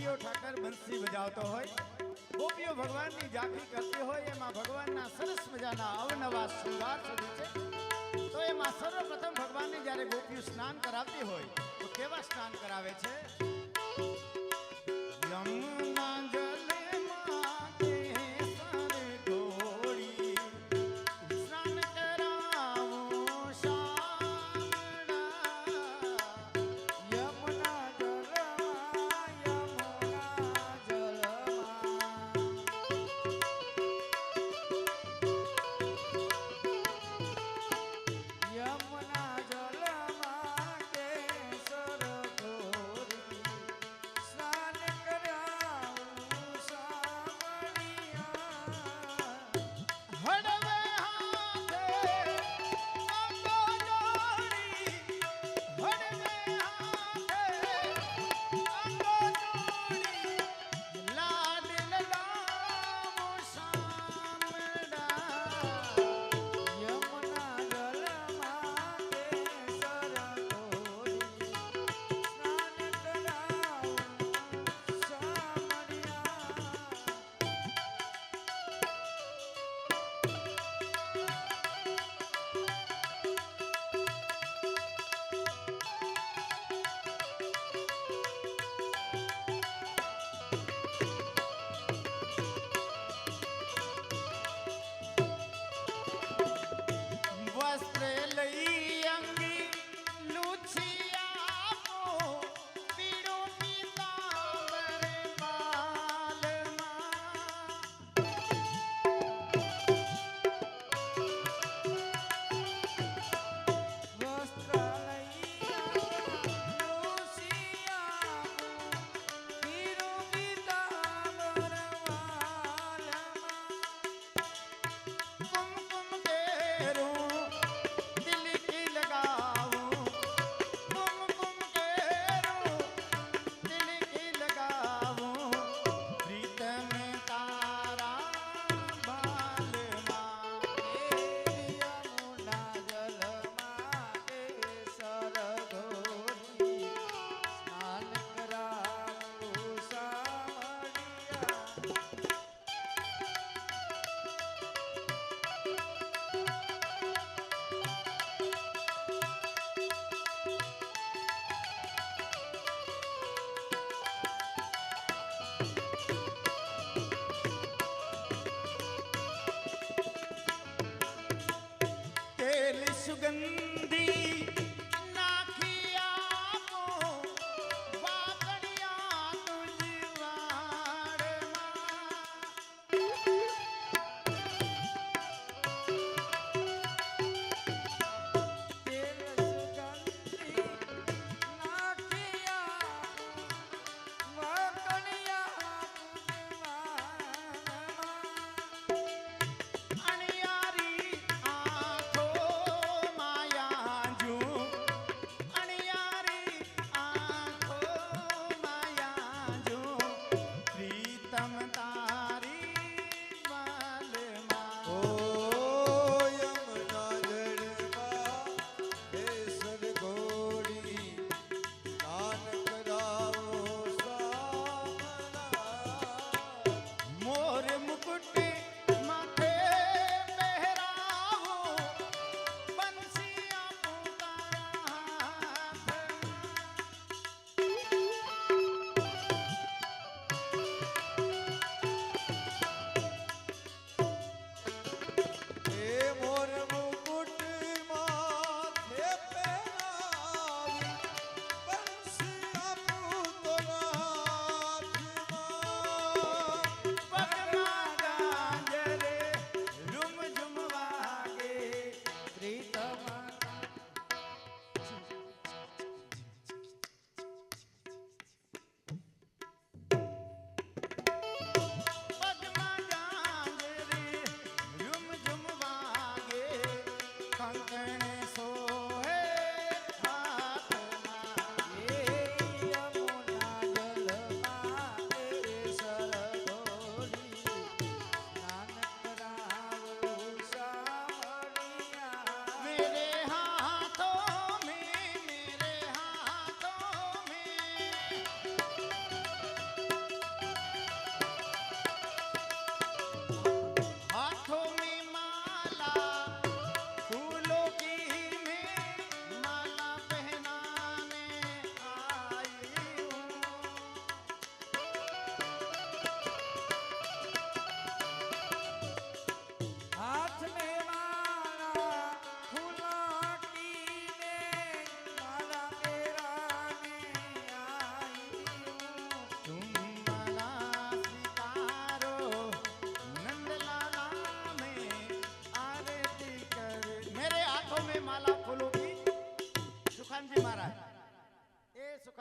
આદિઓ ઠાકર બંસી બજાવતો હોય, ગોપીઓ ભગવાનની ઝાંખી કરતી હોય, એમાં ભગવાનના સરસ મજાના અવનવા શૃંગાર સજે છે. તો એમાં સર્વપ્રથમ ભગવાનને જ્યારે ગોપીઓ સ્નાન કરાવતી હોય તો કેવા સ્નાન કરાવે છે? યમુના જલમાં કેસર ઢોળી સ્નાન કરાવો શામળા. યમુના જલમાં યમુના જલમાં કેસર ઢોળી સ્નાન કરાવું સામળિયા. હળવે હાથે અંગો જોડી, હળવે હાથે અંગો જોડી, લાડ લગાવો શામળા. યમુના જલમાં કેસર ઢોળી સ્નાન કરાવું સામળિયા. વસ્ત્ર લઈ અંગી લૂછી આપો, પીળો પીતાંબર બાલમાં. કુમકુમ કેરું તિલકી લગાવું, કુમકુમ કેરું તિલકી લગાવું, પ્રીતમ તારા બાલમાં. યમુના જલમાં કેસર ઢોળી સ્નાન કરાવું સામળિયા. તેલ સુગંધી નાખી આપો, વાગણિયા તુજ વાડમાં. તેલ સુગંધી નાખી આપું, વાકણિયા પૂજવાનમાં. અણિયારી આંખો માયા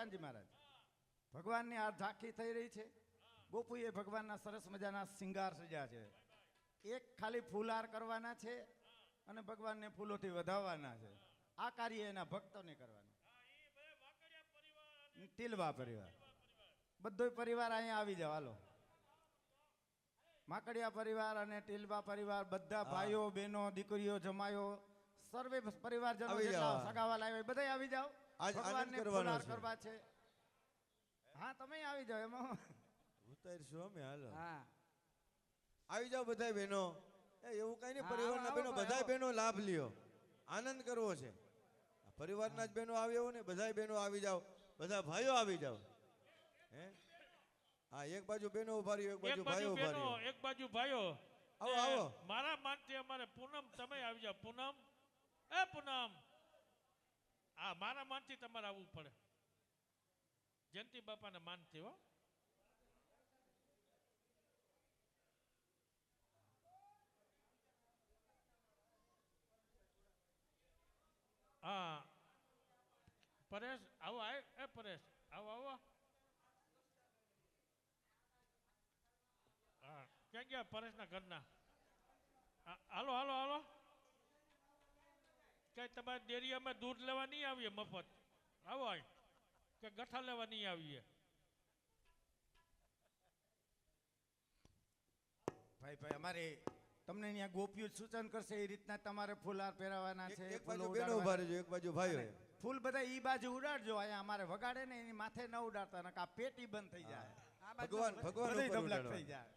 કાનજી મહારાજ ભગવાનની આ ઝાંખી થઈ રહી છે. ગોપુએ ભગવાનના સરસ મજાના શિંગાર સજ્યા છે. એક ખાલી ફૂલહાર કરવાના છે અને ભગવાનને ફૂલોથી વધાવવાના છે. આ કાર્ય એના ભક્તોને કરવાનું. ટીલવા પરિવાર બધોય પરિવાર અહીંયા આવી જાવ. હાલો, માકડિયા પરિવાર અને ટીલવા પરિવાર બધા ભાઈઓ બહેનો દીકરીઓ જમાયો સર્વે પરિવારજનો આવી જેટલા જાઓ. સગાવાલા આવ્યા બધા આવી જાઓ. આજ આનંદ ભગવાનને કરવાનો ફૂલહાર છે. કરવા છે. હા, તમે આવી જાઓ. એમાં ઉતારશું અમે. હાલો, હા આવી જાઓ બધા બહેનો. એવું કઈ નહીં, હા, પરિવારના આવો, બહેનો આવો, બધા આવો. બહેનો લાભ લ્યો. આનંદ કરવો છે. આ પરિવારના જ બહેનો આવી આવો ને, બધા બહેનો આવી જાઓ, બધા ભાઈઓ આવી જાઓ. હે, હા, એક બાજુ બહેનો ઉભા રહ્યો, એક બાજુ ભાઈઓ ઉભા બહેનો, રહ્યો. એક બાજુ ભાઈઓ. આવો, ને આવો. મારા માનથી અમારે પૂનમ તમે આવી જાઓ. પૂનમ, એ પૂનમ, હા, મારા માનથી તમારે આવવું પડે. જયંતિ બાપાના માનથી હો. હા, પરેશ આવો. એ પરેશ આવો, આવો. હા, ક્યાં ગયા પરેશના ઘરના? હાલો, હાલો, હાલો. કઈ તમારે ડેરીયામાં દૂધ લેવા નહીં આવીએ મફત? આવો અહીં. કે ગઠ્ઠા લેવા નહીં આવીએ? ભાઈ ભાઈ અમારે તમને અહીંયા ગોપીઓ સૂચન કરશે એ રીતના તમારે ફૂલહાર પહેરાવાના છે. એક બાજુ ફૂલો બહેનો ઉભા ઉડાડવાના. રહેજો, એક બાજુ ભાઈઓ. ફૂલ બધા ઈ બાજુ ઉડાડજો. અહીંયા અમારે વગાડે ને એની માથે ન ઉડાડતા, નકર આ પેટી બંધ થઈ જાય. આ બાજુ ભગવાન ભગવાન બધુંય ઉપર ઢબલાક ઉડાડવાનું. થઈ જાય.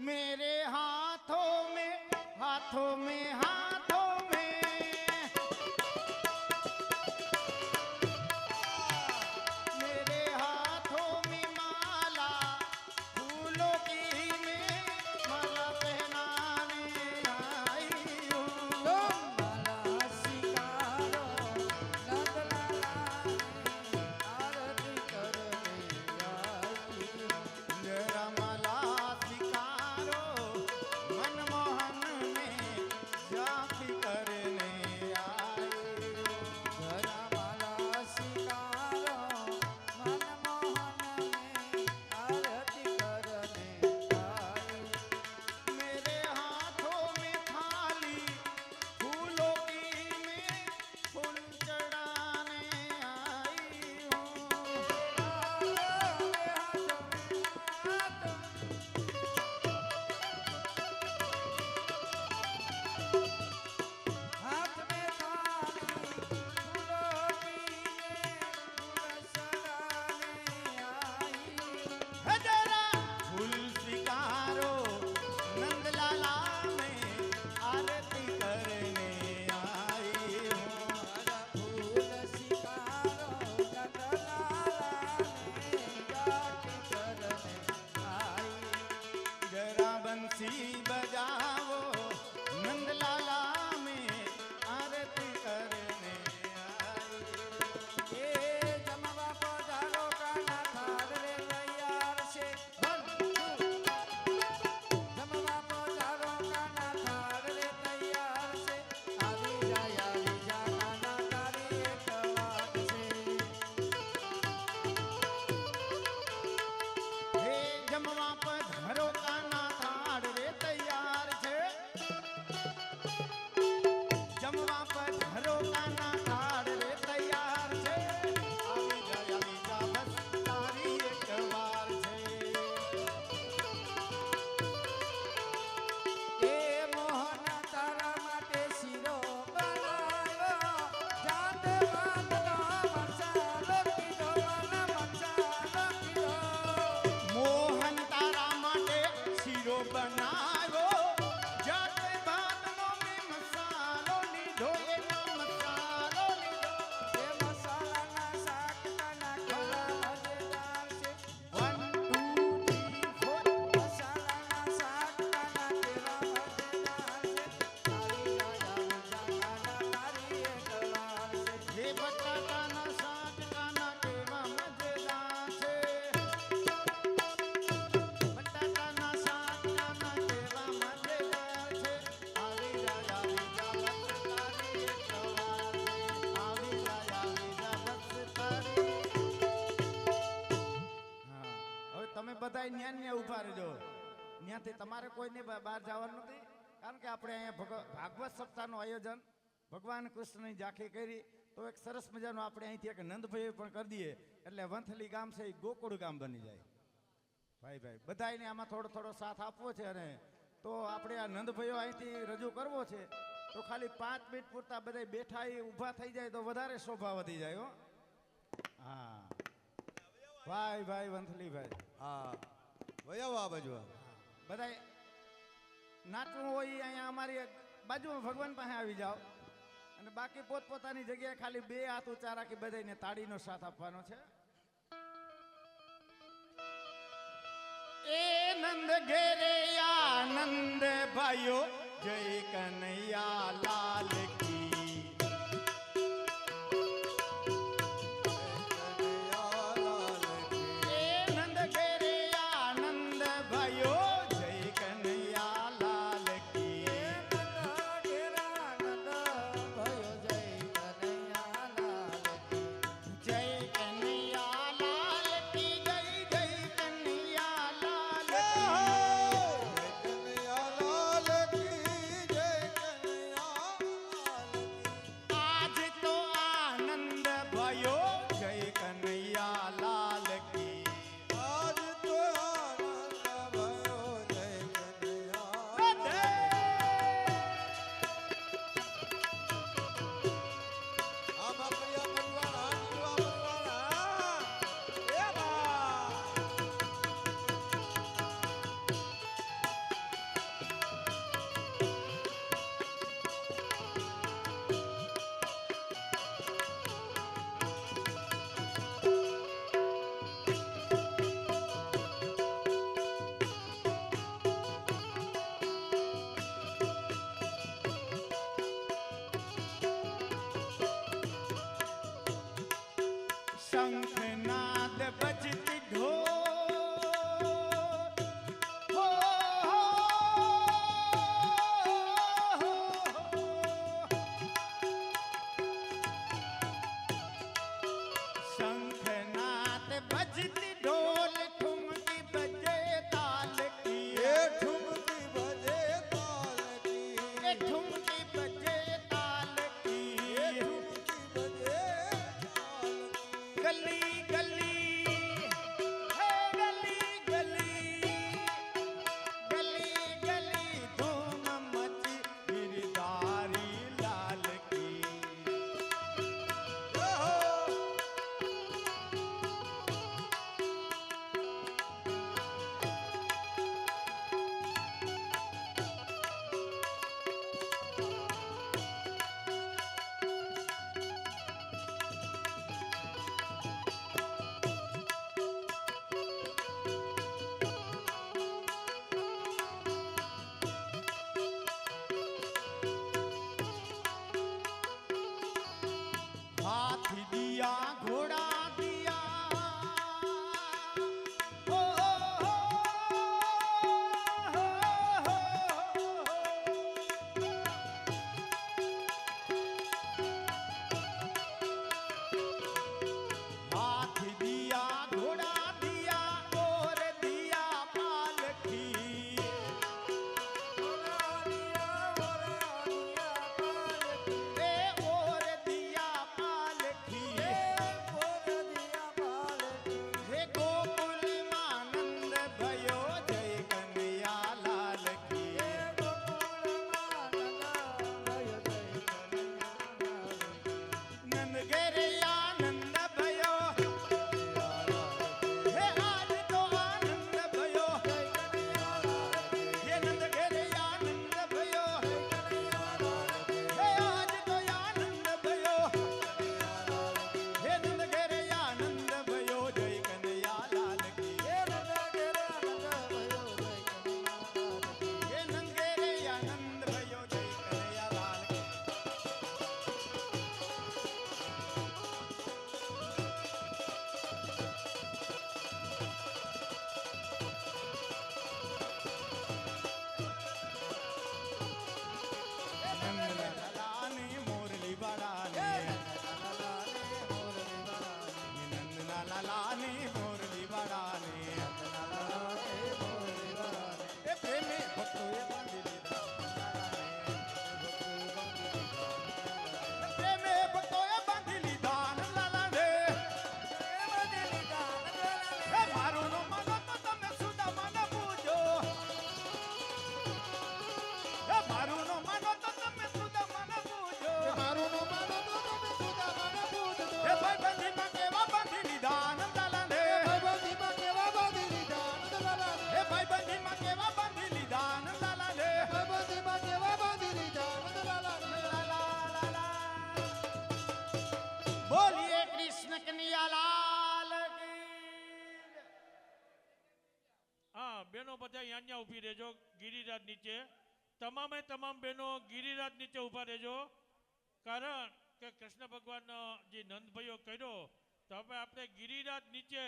मेरे हाथों में हाथों में हाथों में मेरे हाथों में माला फूलों की मैं माला पहनाने आई हूँ. માલા શિકારો નંદલાલાને આરતી કરને આવી. जरा माला स्वीकारो मनमोहन में झांकी करने आई. જરા માલા શિકારો મનમોહન ને આરતી કરને આવી. मेरे हाथों में थाली फूलों की मैं फूल चढ़ाने आई हूँ. हाथ में थाली फूलों की फूल सजाने आई. जरा फूल स्वीकारो नंदलाला में आरती करने आई हूँ. फूल शिकारो नंदलालाने जाके करने आई. जरा बंसी बजाओ नंदलाला में आरती करने आई. એ જમવા પધારો કાના થાળ રે તૈયાર છે. જમવા પધારો કાના થાળ રે તૈયાર છે. આવી જા કાના તારી એક વાત છે. हे जमवा पधारो काना थाड़ रे तैयार ઉભા રહેજો. ત્યાંથી તમારે કોઈને બહાર જવાનું નથી, કારણ કે આપણે અહીંયા ભાગવત સપ્તાહનું આયોજન ભગવાન કૃષ્ણની ઝાંખી કરી તો એક સરસ મજાનું આપણે અહીંથી એક નંદભાઈ પણ કરી દઈએ એટલે વંથલી ગામ છે એ ગોકુળ ગામ બની જાય. ભાઈ ભાઈ બધાને આમાં થોડો થોડો સાથ આપવો છે, અને તો આપણે આ નંદભાઈઓ અહીંથી રજૂ કરવો છે તો ખાલી 5 મિનિટ પૂરતા બધા બેઠા એ ઊભા થઈ જાય તો વધારે શોભા વધી જાય. હો હા ભાઈ ભાઈ વંથલી ભાઈ, હા વયાવો આ બાજુ. બધા નાચવું હોય ઈ અહીંયા અમારી બાજુમાં ભગવાન પાસે આવી જાઓ, અને બાકી પોતપોતાની જગ્યાએ ખાલી 2 હાથ ઊંચા રાખી બધાને તાળીનો સાથ આપવાનો છે. એ નંદ ઘેરે આનંદ ભાઈઓ જય કનૈયા લાલ કી. એ નંદ ઘેરે આનંદ ભાઈઓ જય કનૈયા લાલ કી. જય કનૈયા લાલ કી જય જય કનૈયા લાલ કી. કનૈયાલાલ કી જય, કનૈયાલાલ બધા અહીંયા ઊભી રહેજો ગિરિરાજ નીચે. તમામે તમામ બહેનો ગિરિરાજ નીચે ઊભા રહેજો. કારણ કે કૃષ્ણ ભગવાનનો જે નંદભાઈઓ કર્યો તો હવે આપણે ગિરિરાજ નીચે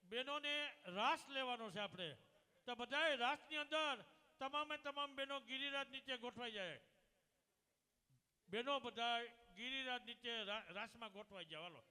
બહેનોને રાસ લેવાનો છે આપણે. તો બધાએ રાસની અંદર તમામે તમામ બહેનો ગિરિરાજ નીચે ગોઠવાઈ જાય. બહેનો બધા ગિરિરાજ નીચે રાસમાં ગોઠવાઈ જાય. હાલો.